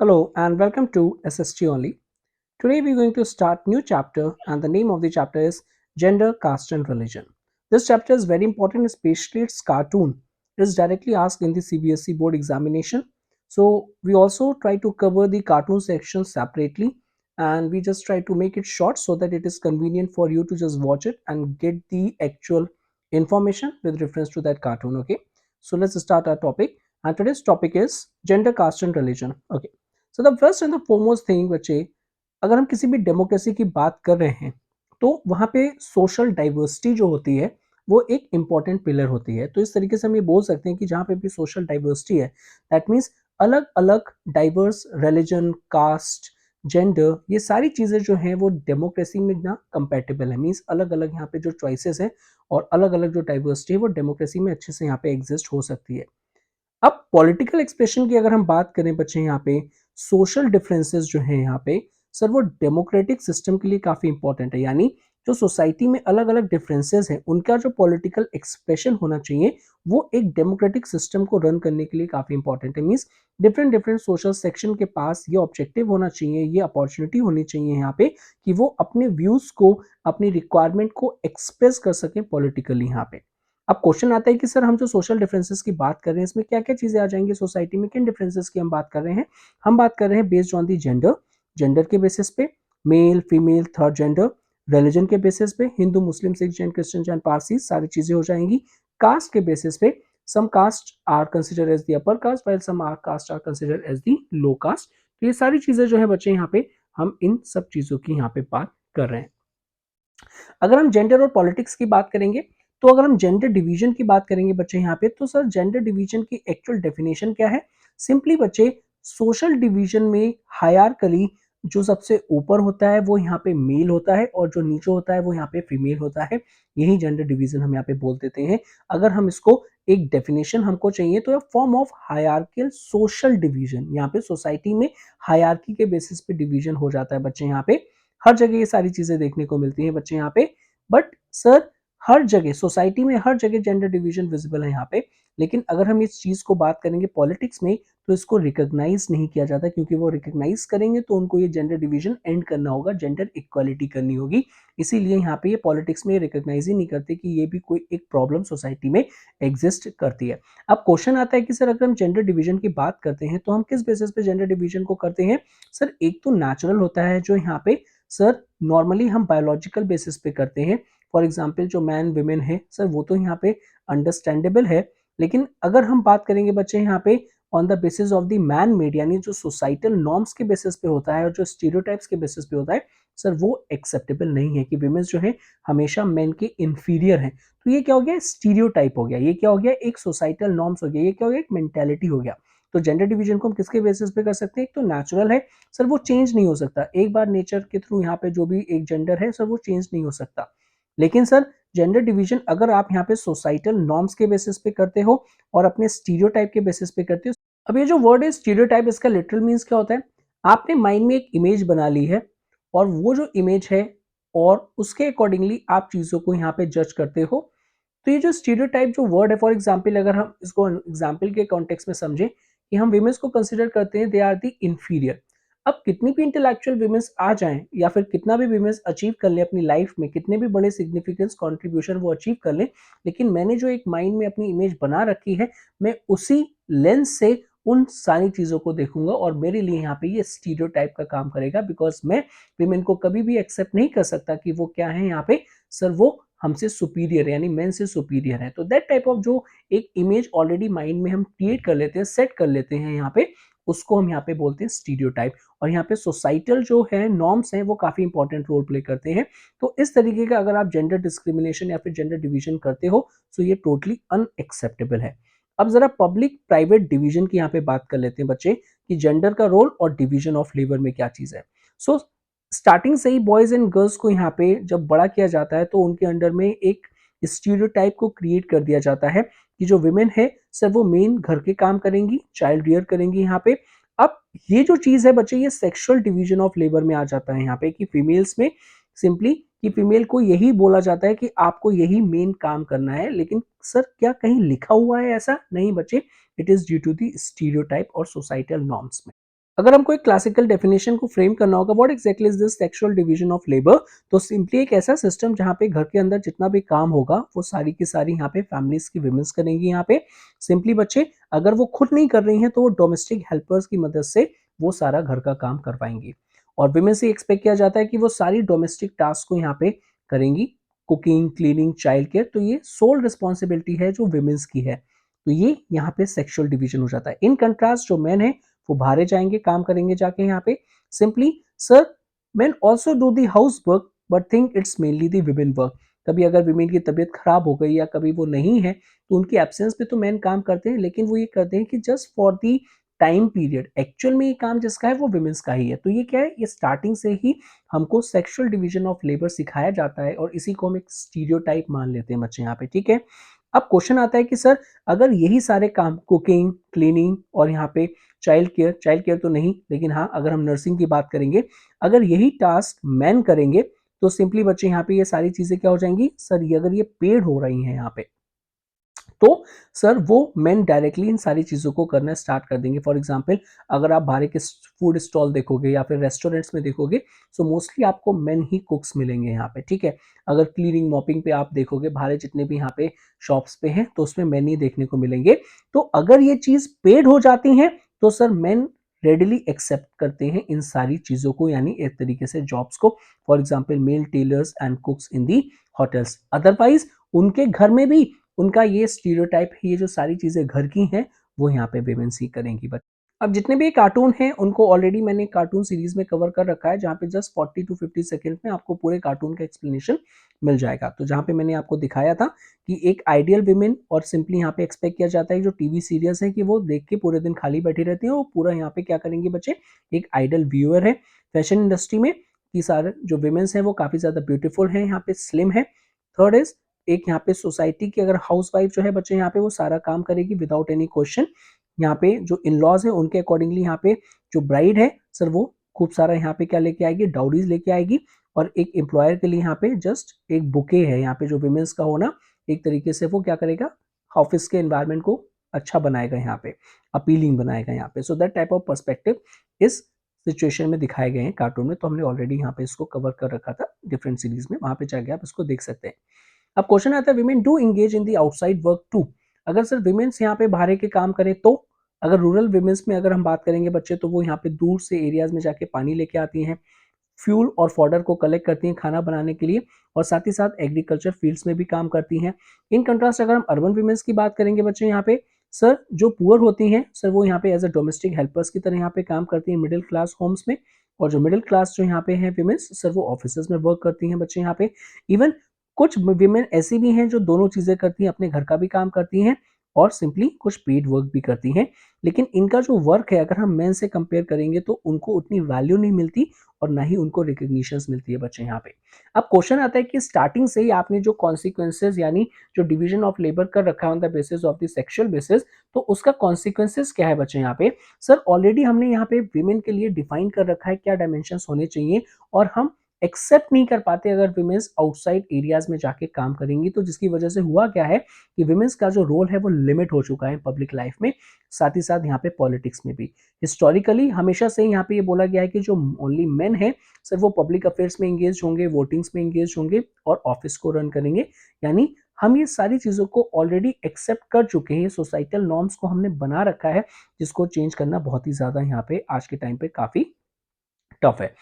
Hello and welcome to SST Only. Today we're going to start new chapter and the name of the chapter is Gender, Caste and Religion. This chapter is very important, especially its cartoon. It is directly asked in the CBSE board examination. So we also try to cover the cartoon section separately and we just try to make it short so that it is convenient for you to just watch it and get the actual information with reference to that cartoon. Okay. So let's start our topic. And today's topic is gender, caste and religion. Okay. So the first and the foremost thing बच्चे, अगर हम किसी भी democracy की बात कर रहे हैं तो वहाँ पे सोशल डाइवर्सिटी जो होती है वो एक इम्पॉर्टेंट पिलर होती है। तो इस तरीके से हम ये बोल सकते हैं कि जहाँ पे भी सोशल डाइवर्सिटी है दैट मीन्स अलग अलग डाइवर्स रिलीजन, कास्ट, जेंडर, ये सारी चीज़ें जो हैं वो डेमोक्रेसी में ना कंपेटेबल है। मीन्स अलग अलग यहाँ पे जो चॉइसेस हैं और अलग अलग जो डाइवर्सिटी है वो डेमोक्रेसी में अच्छे से यहाँ पे एग्जिस्ट हो सकती है। अब पॉलिटिकल एक्सप्रेशन की अगर हम बात करें बच्चे, यहाँ पे सोशल डिफरेंसेस जो है यहाँ पे सर वो डेमोक्रेटिक सिस्टम के लिए काफी इंपॉर्टेंट है। यानी जो सोसाइटी में अलग अलग डिफरेंसेस हैं उनका जो पॉलिटिकल एक्सप्रेशन होना चाहिए वो एक डेमोक्रेटिक सिस्टम को रन करने के लिए काफी इंपॉर्टेंट है। Means different different social section के पास ये ऑब्जेक्टिव होना चाहिए, ये अपॉर्चुनिटी होनी चाहिए यहाँ पे कि वो अपने व्यूज को, अपनी रिक्वायरमेंट को एक्सप्रेस कर सकें पॉलिटिकली। यहाँ पे अब क्वेश्चन आता है कि सर हम जो सोशल डिफरेंसेस की बात कर रहे हैं इसमें क्या क्या चीजें आ जाएंगी सोसाइटी में, किन डिफरेंसेस की हम बात कर रहे हैं। हम बात कर रहे हैं based on the gender, gender के बेसिस पे male female third gender, religion के बेसिस पे हिंदू मुस्लिम सिख जैन क्रिश्चियन जैन पारसी सारी चीजें हो जाएंगी। कास्ट के बेसिस पे some caste are consider as the upper caste while some are caste are consider as the low caste. तो ये सारी चीजें जो है बच्चे यहाँ पे हम इन सब चीजों की यहाँ पे बात कर रहे हैं। अगर हम जेंडर और पॉलिटिक्स की बात करेंगे तो अगर हम जेंडर डिवीजन की बात करेंगे बच्चे यहाँ पे तो सर जेंडर डिवीजन की एक्चुअल डेफिनेशन क्या है। सिंपली बच्चे सोशल डिवीजन में हायरार्की जो सबसे ऊपर होता है वो यहाँ पे मेल होता है और जो नीचे होता है वो यहाँ पे फीमेल होता है। यही जेंडर डिवीजन हम यहाँ पे बोल देते हैं। अगर हम इसको एक डेफिनेशन हमको चाहिए तो form of hierarchical social division, यहाँ पे सोसाइटी में हायरार्की के बेसिस पे डिवीजन हो जाता है बच्चे। यहाँ पे हर जगह ये सारी चीजें देखने को मिलती हैं बच्चे यहाँ पे। बट सर हर जगह सोसाइटी में हर जगह जेंडर डिवीजन विजिबल है यहाँ पे। लेकिन अगर हम इस चीज को बात करेंगे पॉलिटिक्स में तो इसको रिकॉग्नाइज नहीं किया जाता, क्योंकि वो रिकॉग्नाइज करेंगे तो उनको ये जेंडर डिवीजन एंड करना होगा, जेंडर इक्वालिटी करनी होगी। इसीलिए यहाँ पे ये पॉलिटिक्स में रिकॉग्नाइज ही नहीं करते कि ये भी कोई एक प्रॉब्लम सोसाइटी में एग्जिस्ट करती है। अब क्वेश्चन आता है कि सर अगर हम जेंडर डिवीजन की बात करते हैं तो हम किस बेसिस पे जेंडर डिवीजन को करते हैं। सर एक तो नेचुरल होता है जो यहाँ पे सर नॉर्मली हम बायोलॉजिकल बेसिस पे करते हैं। फॉर एग्जाम्पल जो मैन विमेन है सर वो तो यहाँ पे अंडरस्टैंडेबल है। लेकिन अगर हम बात करेंगे बच्चे यहाँ पे on the basis of the man made, यानी जो सोसाइटल नॉर्म्स के बेसिस पे होता है और जो स्टीरियोटाइप्स के बेसिस पे होता है सर वो एक्सेप्टेबल नहीं है कि विमेन्स जो है हमेशा मेन के इंफीरियर हैं। तो ये क्या हो गया, स्टीरियोटाइप हो गया, ये क्या हो गया, एक सोसाइटल नॉर्म्स हो गया, ये क्या हो गया, एक मेंटेलिटी हो गया। तो जेंडर डिवीजन को हम किसके बेसिस पे कर सकते हैं, एक तो नेचुरल है सर वो चेंज नहीं हो सकता, एक बार नेचर के थ्रू यहाँ पे जो भी एक जेंडर है सर वो चेंज नहीं हो सकता। लेकिन सर जेंडर डिवीजन अगर आप यहाँ पे सोसाइटल नॉर्म्स के बेसिस पे करते हो और अपने स्टीरियोटाइप के बेसिस पे करते हो। अब ये जो वर्ड है स्टीरियोटाइप, इसका लिटरल मीन्स क्या होता है, आपने माइंड में एक इमेज बना ली है और वो जो इमेज है और उसके अकॉर्डिंगली आप चीजों को यहाँ पे जज करते हो। तो ये जो स्टीरियोटाइप जो वर्ड है, फॉर एग्जांपल अगर हम इसको एग्जांपल के कॉन्टेक्स्ट में समझें कि हम विमेंस को कंसीडर करते हैं दे आर दी इंफीरियर। अब कितनी भी इंटेलेक्चुअल विमेंस आ जाएं या फिर कितना भी विमेंस अचीव कर ले अपनी लाइफ में, कितने भी बड़े सिग्निफिकेंस कंट्रीब्यूशन वो अचीव कर लें, लेकिन मैंने जो एक माइंड में अपनी इमेज बना रखी है मैं उसी लेंस से उन सारी चीजों को देखूंगा और मेरे लिए यहाँ पे ये स्टीरियोटाइप का काम करेगा। बिकॉज मैं विमेन को कभी भी एक्सेप्ट नहीं कर सकता कि वो क्या है यहाँ पे सर वो हमसे सुपीरियर यानी मेन से सुपीरियर है। तो दैट टाइप ऑफ जो एक इमेज ऑलरेडी माइंड में हम क्रिएट कर लेते हैं, सेट कर लेते हैं यहाँ पे, उसको हम यहाँ पे बोलते हैं स्टीरियोटाइप। और यहाँ पे सोसाइटल जो है नॉर्म्स हैं वो काफी इंपॉर्टेंट रोल प्ले करते हैं। तो इस तरीके का अगर आप जेंडर डिस्क्रिमिनेशन या फिर जेंडर डिवीजन करते हो तो ये टोटली अनएक्सेप्टेबल है। अब जरा पब्लिक प्राइवेट डिवीजन की यहाँ पे बात कर लेते हैं बच्चे कि जेंडर का रोल और डिवीजन ऑफ लेबर में क्या चीज है। सो स्टार्टिंग से ही बॉयज एंड गर्ल्स को यहाँ पे जब बड़ा किया जाता है तो उनके अंडर में एक स्टीरियोटाइप को क्रिएट कर दिया जाता है कि जो विमेन है सर वो मेन घर के काम करेंगी, चाइल्ड रियर करेंगी यहाँ पे। अब ये जो चीज है बच्चे ये सेक्सुअल डिवीजन ऑफ लेबर में आ जाता है यहाँ पे कि फीमेल्स में सिंपली कि फीमेल को यही बोला जाता है कि आपको यही मेन काम करना है। लेकिन सर क्या कहीं लिखा हुआ है ऐसा, नहीं बच्चे, it is due to the stereotype और सोसाइटल नॉर्म्स में। अगर हमको एक क्लासिकल डेफिनेशन को फ्रेम करना होगा, what exactly is this sexual division of labour, तो सिंपली एक ऐसा सिस्टम जहाँ पे घर के अंदर जितना भी काम होगा वो सारी की सारी यहाँ पे फैमिलीज की विमेंस करेंगी। यहाँ पे सिंपली बच्चे अगर वो खुद नहीं कर रही हैं तो वो डोमेस्टिक हेल्पर्स की मदद से वो सारा घर का काम करवाएंगी, और विमेन से एक्सपेक्ट किया जाता है कि वो सारी डोमेस्टिक टास्क को यहाँ पे करेंगी, कुकिंग, क्लीनिंग, चाइल्ड केयर, तो ये सोल रिस्पॉन्सिबिलिटी है जो विमेंस की है। तो ये यहाँ पे सेक्सुअल डिवीजन हो जाता है। इन कंट्रास्ट जो मैन है वो बाहर जाएंगे, काम करेंगे जाके यहाँ पे। Simply sir, main also do the house work but think it's mainly the women work. कभी अगर विमेन की तबीयत खराब हो गई या कभी वो नहीं है तो उनकी एब्सेंस में तो मैन काम करते हैं, लेकिन वो ये करते हैं कि just for the time period, actual में ये काम जिसका है वो विमेंस का ही है। तो ये क्या है, ये स्टार्टिंग से ही हमको सेक्सुअल डिवीजन ऑफ लेबर सिखाया जाता है और इसी को हम एक स्टीरियोटाइप मान लेते हैं बच्चे यहाँ पे, ठीक है। अब क्वेश्चन आता है कि सर अगर यही सारे काम, कुकिंग, क्लीनिंग और यहाँ पे चाइल्ड केयर तो नहीं, लेकिन हाँ अगर हम नर्सिंग की बात करेंगे, अगर यही टास्क मैन करेंगे तो सिंपली बच्चे यहाँ पे ये सारी चीजें क्या हो जाएंगी सर, ये अगर ये पेड हो रही हैं यहाँ पे, तो सर वो मेन डायरेक्टली इन सारी चीज़ों को करना स्टार्ट कर देंगे। फॉर एग्जांपल अगर आप बाहर के फूड स्टॉल देखोगे या फिर रेस्टोरेंट्स में देखोगे, सो मोस्टली आपको मेन ही कुक्स मिलेंगे यहाँ पे, ठीक है। अगर क्लीनिंग, मॉपिंग पे आप देखोगे बाहर जितने भी यहाँ पे शॉप्स पे हैं तो उसमें मेन ही देखने को मिलेंगे। तो अगर ये चीज़ पेड हो जाती हैं तो सर मेन रेडिली एक्सेप्ट करते हैं इन सारी चीज़ों को, यानी एक तरीके से जॉब्स को। For example male tailors and cooks in the hotels. Otherwise उनके घर में भी उनका ये स्टीरियोटाइप है, ये जो सारी चीजें घर की हैं वो यहाँ पे विमेंस ही करेंगी। बट अब जितने भी कार्टून हैं उनको ऑलरेडी मैंने कार्टून सीरीज में कवर कर रखा है, जहाँ पे जस्ट 40 to 50 सेकेंड में आपको पूरे कार्टून का एक्सप्लेनेशन मिल जाएगा। तो जहाँ पे मैंने आपको दिखाया था कि एक आइडियल विमेन, और सिंपली यहाँ पे एक्सपेक्ट किया जाता है जो टीवी सीरियल्स है कि वो देख के पूरे दिन खाली बैठी रहती है, वो पूरा यहाँ पे क्या करेंगे बच्चे, एक आइडियल व्यूअर है। फैशन इंडस्ट्री में कि सारे जो विमेन्स हैं वो काफी ज्यादा ब्यूटीफुल हैं, यहाँ पे स्लिम है। थर्ड इज एक यहाँ पे सोसाइटी की अगर हाउस वाइफ जो है बच्चे यहाँ पे वो सारा काम करेगी विदाउट एनी क्वेश्चन। यहाँ पे जो इन लॉज है उनके अकॉर्डिंगली यहाँ पे जो ब्राइड है सर वो खूब सारा यहाँ पे क्या लेके आएगी, डाउरीज लेके आएगी। और एक एम्प्लॉयर के लिए यहाँ पे जस्ट एक बुके है, यहाँ पे जो विमेंस का होना एक तरीके से वो क्या करेगा, ऑफिस के एनवायरमेंट को अच्छा बनाएगा, यहाँ पे अपीलिंग बनाएगा यहाँ पे। So that type of perspective इस सिचुएशन में दिखाए गए हैं कार्टून में। तो हमने ऑलरेडी यहाँ पे इसको कवर कर रखा था डिफरेंट सीरीज में, वहां पे जाके आप इसको देख सकते हैं। अब क्वेश्चन आता है women do engage in the outside work too. अगर सर विमेन्स यहाँ पे बाहर के काम करें तो, अगर रूरल विमेन्स में अगर हम बात करेंगे बच्चे, तो वो यहाँ पे दूर से एरियाज में जाके पानी लेके आती हैं, फ्यूल और फॉडर को कलेक्ट करती हैं खाना बनाने के लिए, और साथ ही साथ एग्रीकल्चर फील्ड्स में भी काम करती हैं। इन कंट्रास्ट अगर हम अर्बन विमेन्स की बात करेंगे बच्चे, यहाँ पे सर जो पुअर होती हैं सर वो यहाँ पे एज अ डोमेस्टिक हेल्पर्स की तरह यहाँ पे काम करती हैं मिडिल क्लास होम्स में। और जो मिडिल क्लास जो यहाँ पे है विमेन्स सर वो ऑफिस में वर्क करती हैं बच्चे यहाँ पे। इवन कुछ विमेन ऐसी भी हैं जो दोनों चीजें करती हैं, अपने घर का भी काम करती हैं और सिंपली कुछ पेड वर्क भी करती हैं। लेकिन इनका जो वर्क है अगर हम मेन से कंपेयर करेंगे तो उनको उतनी वैल्यू नहीं मिलती और ना ही उनको रिकग्निशन मिलती है बच्चे यहाँ पे। अब क्वेश्चन आता है कि स्टार्टिंग से ही आपने जो कॉन्सिक्वेंसेज यानी जो डिवीजन ऑफ लेबर कर रखा है on the basis of the sexual basis, तो उसका कॉन्सिक्वेंसेज क्या है बच्चे यहाँ पे। सर ऑलरेडी हमने यहाँ पे विमेन के लिए डिफाइन कर रखा है क्या डायमेंशन होने चाहिए, और हम एक्सेप्ट नहीं कर पाते अगर विमेन्स आउटसाइड एरियाज में जाके काम करेंगी। तो जिसकी वजह से हुआ क्या है कि विमेन्स का जो रोल है वो लिमिट हो चुका है पब्लिक लाइफ में, साथ ही साथ यहाँ पे पॉलिटिक्स में भी। हिस्टोरिकली हमेशा से यहाँ पे ये बोला गया है कि जो ओनली मेन है सिर्फ वो पब्लिक अफेयर्स में एंगेज होंगे, वोटिंग्स में एंगेज होंगे और ऑफिस को रन करेंगे। यानी हम ये सारी चीजों को ऑलरेडी एक्सेप्ट कर चुके हैं, सोसाइटल नॉर्म्स को हमने बना रखा है, जिसको चेंज करना बहुत ही ज्यादा यहाँ पे आज के टाइम पे काफी टफ है।